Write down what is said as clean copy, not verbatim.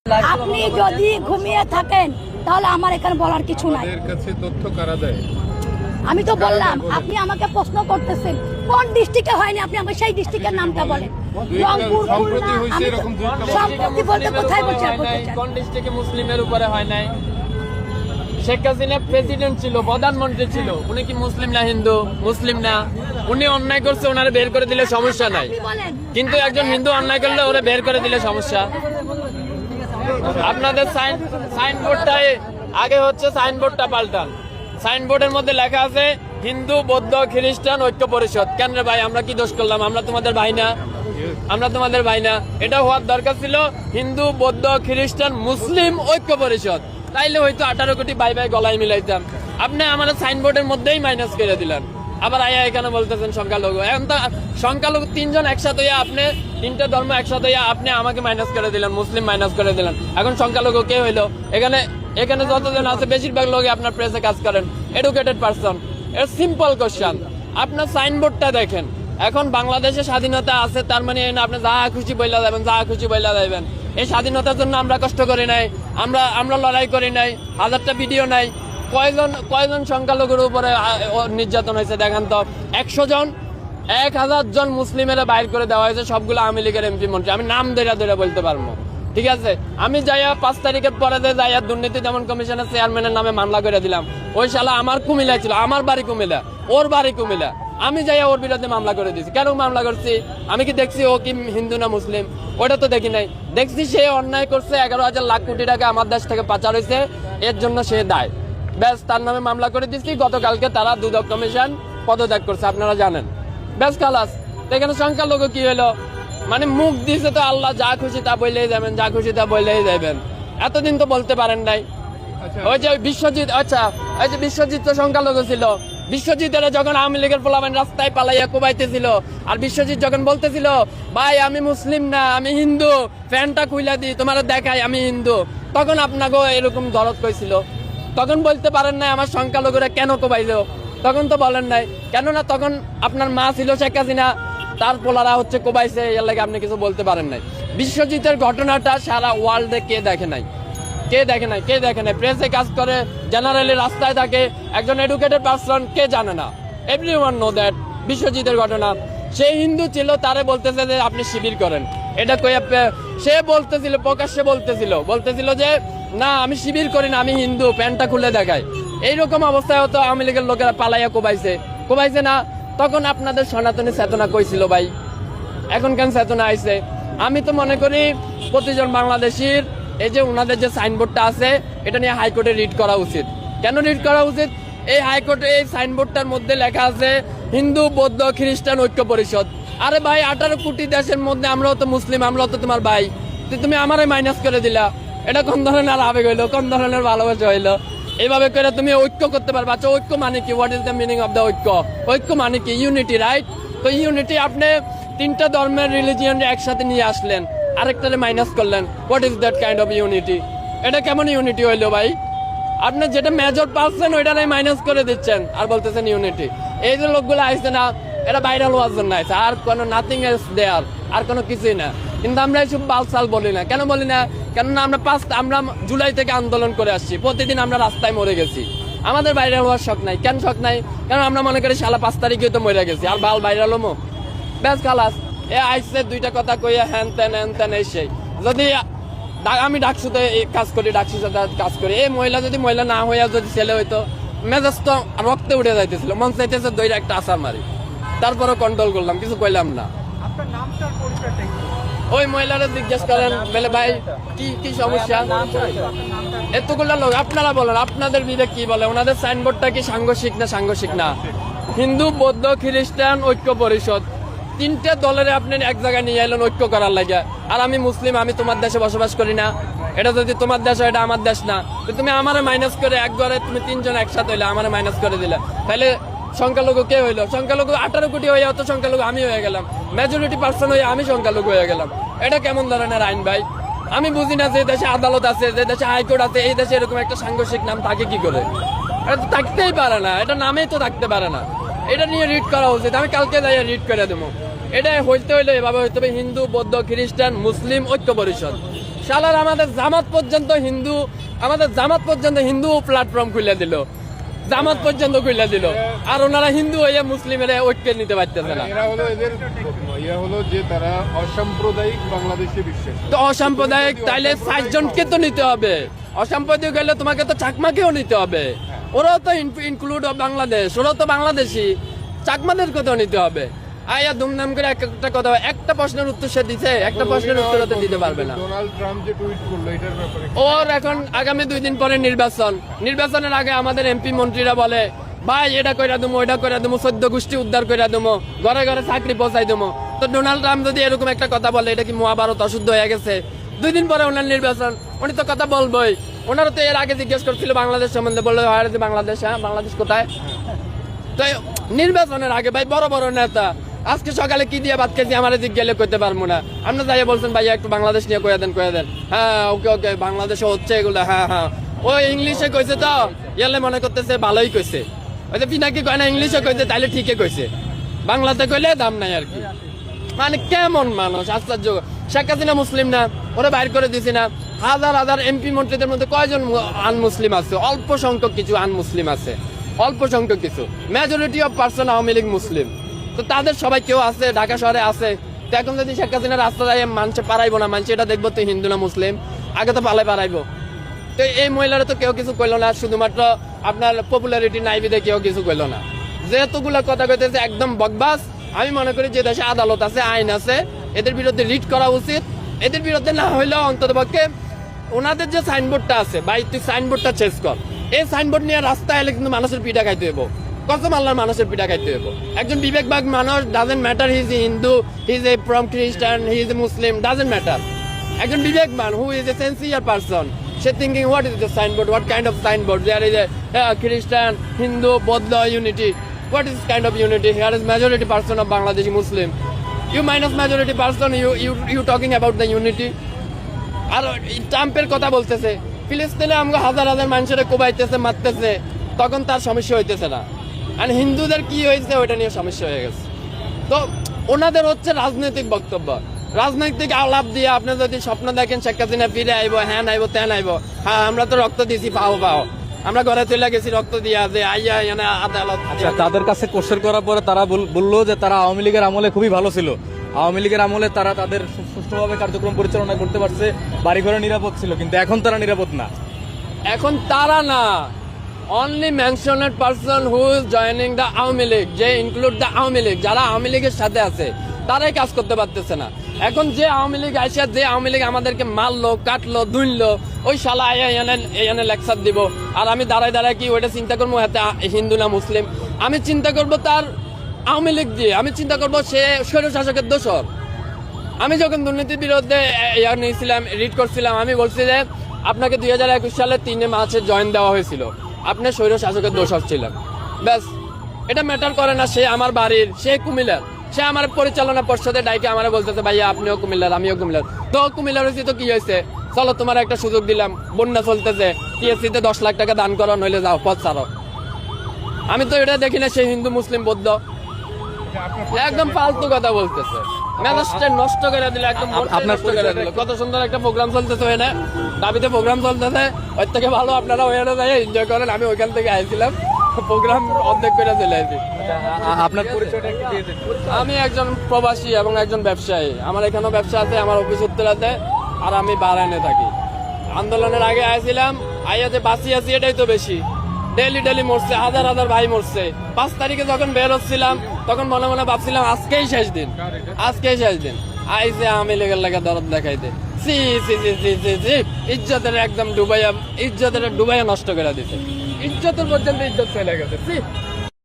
আপনি যদি ঘুমিয়ে থাকেন তাহলে আমার এখানে বলার কিছু নাই। তথ্য কারা দেয়? আমি তো বললাম, আপনি আমাকে প্রশ্ন করতেছেন কোন ডিস্ট্রিক্টে হয়নি, আপনি আমাকে সেই ডিস্ট্রিক্টের নামটা বলেন। রংপুর, খুলনা, আমি সম্প্রতি বলতে কোথায় বলছি? কোন ডিস্ট্রিক্টে মুসলিমের উপরে হয় নাই? শেখ হাসিনা প্রেসিডেন্ট ছিল, প্রধানমন্ত্রী ছিল, উনি কি মুসলিম না হিন্দু? মুসলিম না। উনি অন্যায় করছে, ওনারে বের করে দিলে সমস্যা নাই, কিন্তু একজন হিন্দু অন্যায় করলে ওরা বের করে দিলে সমস্যা। আপনাদের সাইনবোর্ডটাই আগে হচ্ছে, সাইনবোর্ডটা পাল্টান। সাইনবোর্ডের মধ্যে লেখা আছে হিন্দু বৌদ্ধ খ্রিস্টান ঐক্য পরিষদ। কেন রে ভাই, আমরা কি দোষ করলাম? আমরা তোমাদের ভাই না? আমরা তোমাদের ভাই না? এটা হওয়ার দরকার ছিল হিন্দু বৌদ্ধ খ্রিস্টান মুসলিম ঐক্য পরিষদ, তাইলে হয়তো 18 কোটি ভাই ভাই গলায় মিলাইতাম। আপনি আমাদের সাইনবোর্ডের মধ্যেই মাইনাস করে দিলেন, আবার আয়া এখানে বলতেছেন সংখ্যালঘু। এখন তো সংখ্যালঘু তিনজন একসাথে হইয়া, আপনি তিনটা ধর্ম একসাথে হইয়া আপনি আমাকে মাইনাস করে দিলেন, মুসলিম মাইনাস করে দিলেন। এখন সংখ্যালঘু কে হইলো? এখানে এখানে যতজন আছে বেশিরভাগ লোক আপনার প্রেসে কাজ করেন, এডুকেটেড পারসন। এর সিম্পল কোশ্চেন, আপনার সাইনবোর্ডটা দেখেন। এখন বাংলাদেশে স্বাধীনতা আছে, তার মানে আপনি যা খুশি বইলা যাবেন, যা খুশি বইলা যাবেন। এই স্বাধীনতার জন্য আমরা কষ্ট করি নাই, আমরা লড়াই করি নাই, হাজারটা ভিডিও নাই। কয়জন সংখ্যালঘুর উপরে নির্যাতন হয়েছে দেখান তো? 100 জন, 1000 জন মুসলিমেরা বাইর করে দেওয়া হয়েছে, সবগুলো আওয়ামী লীগের এমপি মন্ত্রী। আমি নাম ধরে বলতে পারবো, ঠিক আছে? আমি যাইয়া 5 তারিখের পরে যাইয়া দুর্নীতি দমন কমিশনের চেয়ারম্যানের নামে মামলা করে দিলাম। ওই শালা আমার কুমিল্লা ছিল, আমার বাড়ি কুমিল্লা, ওর বাড়ি কুমিল্লা। আমি যাইয়া ওর বিরুদ্ধে মামলা করে দিয়েছি। কেন মামলা করছি? আমি কি দেখছি ও কি হিন্দু না মুসলিম? ওটা তো দেখি নাই। দেখছি সে অন্যায় করছে, 11,000 লাখ কোটি টাকা আমার দেশ থেকে পাচার হয়েছে, এর জন্য সে দায়। ব্যাস, তার নামে মামলা করে দিচ্ছি। গতকালকে তারা দুদক কমিশন পদত্যাগ করছে, আপনারা জানেন। ব্যাস, খালাস। এখানে সংখ্যালঘু কি হলো? মানে মুখ দিয়েছে তো আল্লাহ, যা খুশি তা বললেই যাবেন, যা খুশি তা বললেই যাবেন। এতদিন তো বলতে পারেন নাই। ওই যে বিশ্বজিৎ, আচ্ছা ওই যে বিশ্বজিৎ তো সংখ্যালঘু ছিল। বিশ্বজিতের যখন আওয়ামী লীগের পোলাপান রাস্তায় পালাইয়া কোবাইতেছিল, আর বিশ্বজিৎ যখন বলতেছিল ভাই আমি মুসলিম না, আমি হিন্দু, ফ্যানটা খুইলা দিই তোমার দেখাই আমি হিন্দু, তখন আপনাকে এরকম দরদ কইছিল। তখন বলতে পারেন নাই আমার সংখ্যালঘুরা কেন কোবাইলো? তখন তো বলেন নাই। কেননা তখন আপনার মা ছিল শেখ হাসিনা, তার পোলারা হচ্ছে কোবাইছে, এর লাগে আপনি কিছু বলতে পারেন নাই। বিশ্বজিতের ঘটনাটা সারা ওয়ার্ল্ডে কে দেখে নাই? কে দেখে নাই? কে দেখে নাই? প্রেসে কাজ করে, জেনারেলি রাস্তায় থাকে, একজন এডুকেটেড পারসন, কে জানে না? Everyone know that. বিশ্বজিতের ঘটনা, সে হিন্দু ছিল, তারে বলতেছে যে আপনি শিবির করেন। এটা কই সে বলতেছিল, প্রকাশ্যে বলতেছিল যে না আমি শিবির করি না, আমি হিন্দু, প্যান্টটা খুলে দেখায়। এইরকম অবস্থায় হতো আওয়ামী লীগের লোকেরা পালাইয়া কোবাইছে না? তখন আপনাদের সনাতনী চেতনা কইছিল ভাই, এখন কেন চেতনা আইছে? আমি তো মনে করি প্রতিজন বাংলাদেশির এই যে ওনাদের যে সাইনবোর্ডটা আছে, এটা নিয়ে হাইকোর্টে রিট করা উচিত। কেন রিট করা উচিত? এই হাইকোর্টে এই সাইনবোর্ডটার মধ্যে লেখা আছে হিন্দু বৌদ্ধ খ্রিস্টান ঐক্য পরিষদ। আরে ভাই, 18 কোটি দেশের মধ্যে আমরাও তো মুসলিম, আমরাও তো তোমার ভাই, তুমি আমারে মাইনাস করে দিলা। এটা কোন ধরনের আবেগ হইলো? কোন ধরনের ভালোবাসা হইলো? এইভাবে করে তুমি ঐক্য করতে পারবে? আচ্ছা, ঐক্য মানে কি? What is the meaning of the ঐক্য? ঐক্য মানে কি? Unity, right? তো ইউনিটি, আপনি 3টা ধর্মের রিলিজিয়ন একসাথে নিয়ে আসলেন, আরেকটারে মাইনাস করলেন। What is that kind of unity? এটা কেমন ইউনিটি হইলো ভাই? আপনি যেটা মেজর পাচ্ছেন ওইটারে মাইনাস করে দিচ্ছেন আর বলতেছেন ইউনিটি। এই যে লোকগুলো আইসে না, এটা ভাইরাল হওয়ার জন্য আইসে, আর কোনো নাথিং এলস দেয়ার, আর কোনো কিছুই না। কিন্তু আমরা এইসব বালসাল বলি না। কেন বলি না? কেননা আমরা জুলাই থেকে আন্দোলন করে আসছি, প্রতিদিন আমরা রাস্তায় মরে গেছি। আমাদের ভাইরাল হওয়ার শখ নাই। কেন শখ নাই? কারণ আমরা মনে করি শালা 5 তারিখে তো মরে গেছি, আর ভাইরাল হমো। ব্যাস, খালাস। এ আইসে 2টা কথা কইয়া হ্যান তেন এই সেই। যদি আমি ডাকসুতে কাজ করি, কাজ করি, এই মহিলা যদি মহিলা না হইয়া যদি ছেলে হইতো, মেজাজ তো রক্তে উঠে যাইতেছিল, মন চাইতেছে দইরা একটা আসার মারি। তারপরে কন্ট্রোল করলাম, কিছু কইলাম না। ওই মহিলারা জিজ্ঞেস করেন, বলে ভাই কি সমস্যা? এতগুলো লোক, আপনারা বলেন আপনাদের বিবেক কি বলে? ওনাদের সাইনবোর্ডটা কি সাংঘর্ষিক না? হিন্দু বৌদ্ধ খ্রিস্টান ঐক্য পরিষদ, 3টে দলের আপনি এক জায়গায় নিয়ে এলেন ঐক্য করার লাগে। আর আমি মুসলিম, আমি তোমার দেশে বসবাস করি না। এটা যদি তোমার দেশ হয়, এটা আমার দেশ না। তো তুমি আমারে মাইনাস করে, এক ঘরে তুমি 3 জন একসাথে হইলে, আমারে মাইনাস করে দিলে, তাহলে সংখ্যালঘু কে হইলো? সংখ্যালঘু 18 কোটি হয়ে যাও, তো সংখ্যালঘু আমি হয়ে গেলাম, মেজরিটি পার্সন হয়ে আমি সংখ্যালঘু হয়ে গেলাম। এটা কেমন ধরনের আইন ভাই? আমি বুঝি না। যে দেশে আদালত আছে, যে দেশে হাইকোর্ট আছে, এই দেশে এরকম একটা সাংঘর্ষিক নাম থাকে কি করে? এটা তো থাকতেই পারে না, এটা নামেই তো থাকতে পারে না। এটা নিয়ে রিড করা উচিত। আমি কালকে যাই রিড করে দেবো। এটা হইতে হইলে এভাবে হইতে হবে হিন্দু বৌদ্ধ খ্রিস্টান মুসলিম ঐক্য পরিষদ। শালার আমাদের জামাত পর্যন্ত হিন্দু প্ল্যাটফর্ম খুলে দিল, জামাত পর্যন্ত খুলে দিল, আর ওনারা হিন্দু হয়ে মুসলিমের ঐক্য নিতে পারতেছে না। এরা হলো এদের হলো যে তারা অসাম্প্রদায়িক বাংলাদেশে বিশ্বাস। তো অসাম্প্রদায়িক তাইলে 60 জনকে তো নিতে হবে, অসাম্প্রদায়িক হলে তোমাকে তো চাকমাকেও নিতে হবে, ওরাও তো ইনক্লুড বাংলাদেশ, ওরাও তো বাংলাদেশি, চাকমাদেরকে তো নিতে হবে। আয়া দুমদাম করে একটা কথা, একটা প্রশ্নের উত্তর সে দিছে, একটা প্রশ্নের উত্তর তো দিতে পারবে না। ডোনাল্ড ট্রাম্প যে টুইট করলো এটার ব্যাপারে ওর এখন আগামী 2 দিন পরে নির্বাচনের আগে আমাদের এমপি মন্ত্রীরা বলে ভাই এটা কইরা দেবো, ওইটা কইরা দেবো, 14 গোষ্ঠী উদ্ধার কইরা দেবো, ঘরে ঘরে চাকরি পৌঁছাই দেবো। তো ডোনাল্ড ট্রাম্প যদি এরকম একটা কথা বলে, এটা কি মহাভারত অশুদ্ধ হয়ে গেছে? 2 দিন পরে ওনার নির্বাচন, উনি তো কথা বলবোই। ওনারা তো এর আগে জিজ্ঞেস করছিল বাংলাদেশ সম্বন্ধে, বললো হয় যে বাংলাদেশ, হ্যাঁ বাংলাদেশ কোথায়? তো নির্বাচনের আগে ভাই বড় বড় নেতা আজকে সকালে কি দিয়ে ভাত খেয়েছি আমার দিক গেলে করতে পারবো না, আপনি যাই বলছেন ভাইয়া একটু বাংলাদেশ নিয়ে কয়ে দেন, হ্যাঁ ওকে ওকে বাংলাদেশে হচ্ছে এগুলো, হ্যাঁ হ্যাঁ। ও ইংলিশে কইছে তো ইয়ালে মনে করতেছে ভালোই কইছে, ওই যে পিনাকি কয় না ইংলিশে কইছে তাইলে ঠিকই কইছে, বাংলাতে কইলে দাম নাই আর কি। মানে কেমন মানুষ, আশ্চর্য। শেখ হাসিনা মুসলিম না, ওরা বাইর করে দিছি না? হাজার হাজার এমপি মন্ত্রীদের মধ্যে কয়জন আনমুসলিম আছে? অল্প সংখ্যক কিছু আনমুসলিম আছে, অল্প সংখ্যক কিছু। Majority of person Awami League Muslim. তো তাদের সবাই কেউ আছে, ঢাকা শহরে আছে। তো এখন যদি শেখ হাসিনা রাস্তা যায় মানুষ পারাইবো না, মানুষ এটা দেখবো তো হিন্দু না মুসলিম, আগে তো পারাইবো। তো এই মহিলারা তো কেউ কিছু কইলো না, শুধুমাত্র আপনার পপুলারিটি নাই বিধে কেউ কিছু কইলো না। যেহেতুগুলো কথা কইতেছে একদম বকবাস। আমি মনে করি যে দেশে আদালত আছে, আইন আছে, এদের বিরুদ্ধে রিট করা উচিত। এদের বিরুদ্ধে না হইলেও অন্তত পক্ষে ওনাদের যে সাইনবোর্ডটা আছে, ভাই তুই সাইনবোর্ডটা চেঞ্জ কর। এই সাইনবোর্ড নিয়ে রাস্তায় এলে কিন্তু মানুষের পিঠা খাইতে হইব, কসম আল্লাহর মানুষের পিঠা খাইতে হইব। একজন বিবেকবাগ মানুষ, doesn't matter he is Hindu, he is a from Christian, he is a Muslim, doesn't matter. একজন বিবেকবান who is a sincere person, সে thinking what is the signboard, what kind of signboard, there is a Christian, Hindu, বৌদ্ধ unity, what is kind of unity? Here is majority person of Bangladeshi Muslim. You minus majority person, you talking about the unity. আর ট্রাম্পের কথা বলতেছে, ফিলিস্তিনে আমরা হাজার হাজার মানুষের কোবাইতেছে, মারতেছে, তখন তার সমস্যা হইতেছে না। আর হিন্দুদের কি হয়েছে ওইটা নিয়ে সমস্যা হয়ে গেছে। তো ওনাদের হচ্ছে রাজনৈতিক বক্তব্য, রাজনৈতিক আলাপ দিয়ে আপনি যদি স্বপ্ন দেখেন শেখ হাসিনা ফিরে আইব, হ্যাঁ আইব, তেন আইব, হ্যাঁ আমরা তো রক্ত দিছি, পাও আমরা ঘরে চলে গেছি রক্ত দিয়া, যে আইয়া এখানে আদালত। তাদের কাছে কোশ্চেন করার পরে তারা বললো যে তারা আওয়ামী লীগের আমলে খুবই ভালো ছিল, আওয়ামী লীগের আমলে তারা তাদের সুষ্ঠুভাবে কার্যক্রম পরিচালনা করতে পারছে, বাড়িঘরে নিরাপদ ছিল, কিন্তু এখন তারা নিরাপদ না। এখন তারা না, only মেনশনেড person who is joining the Awami League, যে ইনক্লুড দ্য আওয়ামী লীগ, যারা আওয়ামী লীগের সাথে আছে তারাই কাজ করতে পারতেছে না। এখন যে আওয়ামী লীগ আসে, যে আওয়ামী লীগ আমাদেরকে মারলো, কাটলো, দুনলো, ওই শালা এখানে লেকচার দিব, আর আমি দাঁড়ায় কি ওইটা চিন্তা করবো হাতে হিন্দু না মুসলিম? আমি চিন্তা করবো তার আওয়ামী লীগ দিয়ে, আমি চিন্তা করবো সে স্বৈরশাসকের দোষর। আমি যখন দুর্নীতির বিরুদ্ধে নিয়েছিলাম, রিড করছিলাম, আমি বলছি যে আপনাকে 2021 সালে 3 মার্চে জয়েন দেওয়া হয়েছিল, আপনি স্বৈরশাসকের দোষর ছিলেন। ব্যাস, এটা ম্যাটার করে না। সে আমার বাড়ির, সে কুমিল্লার, সে আমার পরিচালনা পর্ষদে ডাইকে আমার বলতেছে ভাইয়া আপনিও কুমিল্লার, আমিও কুমিল্লার। তো কুমিল্লার হয়েছি তো কি হয়েছে, চলো তোমার একটা সুযোগ দিলাম, বন্যা চলতেছে, টিএসসিতে 10 লাখ টাকা দান করো, নইলে যাও পথ ছাড়ো। আমি তো এটা দেখি না সে হিন্দু মুসলিম বৌদ্ধ, একদম ফালতু কথা বলতেছে, মেজাজটা নষ্ট করে দিল, একদম নষ্ট করে দিল। কত সুন্দর একটা প্রোগ্রাম চলতেছে ওখানে, দাবিতে প্রোগ্রাম চলতেছে, ওর থেকে ভালো আপনারা ওখানে যাই এনজয় করেন। আমি ওইখান থেকে আইছিলাম, প্রোগ্রাম অর্ধেক করে চলে আসি। আপনার পরিচয়টা একটু দিয়ে দিন। আমি একজন প্রবাসী এবং একজন ব্যবসায়ী, আমার এখানেও ব্যবসা আছে, আমার অফিস উত্তরাতে, আর আমি বারানে থাকি। আন্দোলনের আগে আইছিলাম, আইয়াতে বাঁচি আছি এটাই তো বেশি। ডেলি মরছে, হাজার হাজার ভাই মরছে। 5 তারিখে যখন বের হচ্ছিলাম তখন মনে মনে ভাবছিলাম আজকেই শেষ দিন। আইসে আমি লেগে লেগে দরদ দেখাইতে, ইজ্জতের একদম ডুবাইয়া নষ্ট করে দিছে, ইজ্জতের পর্যন্ত ইজ্জত চলে গেছে।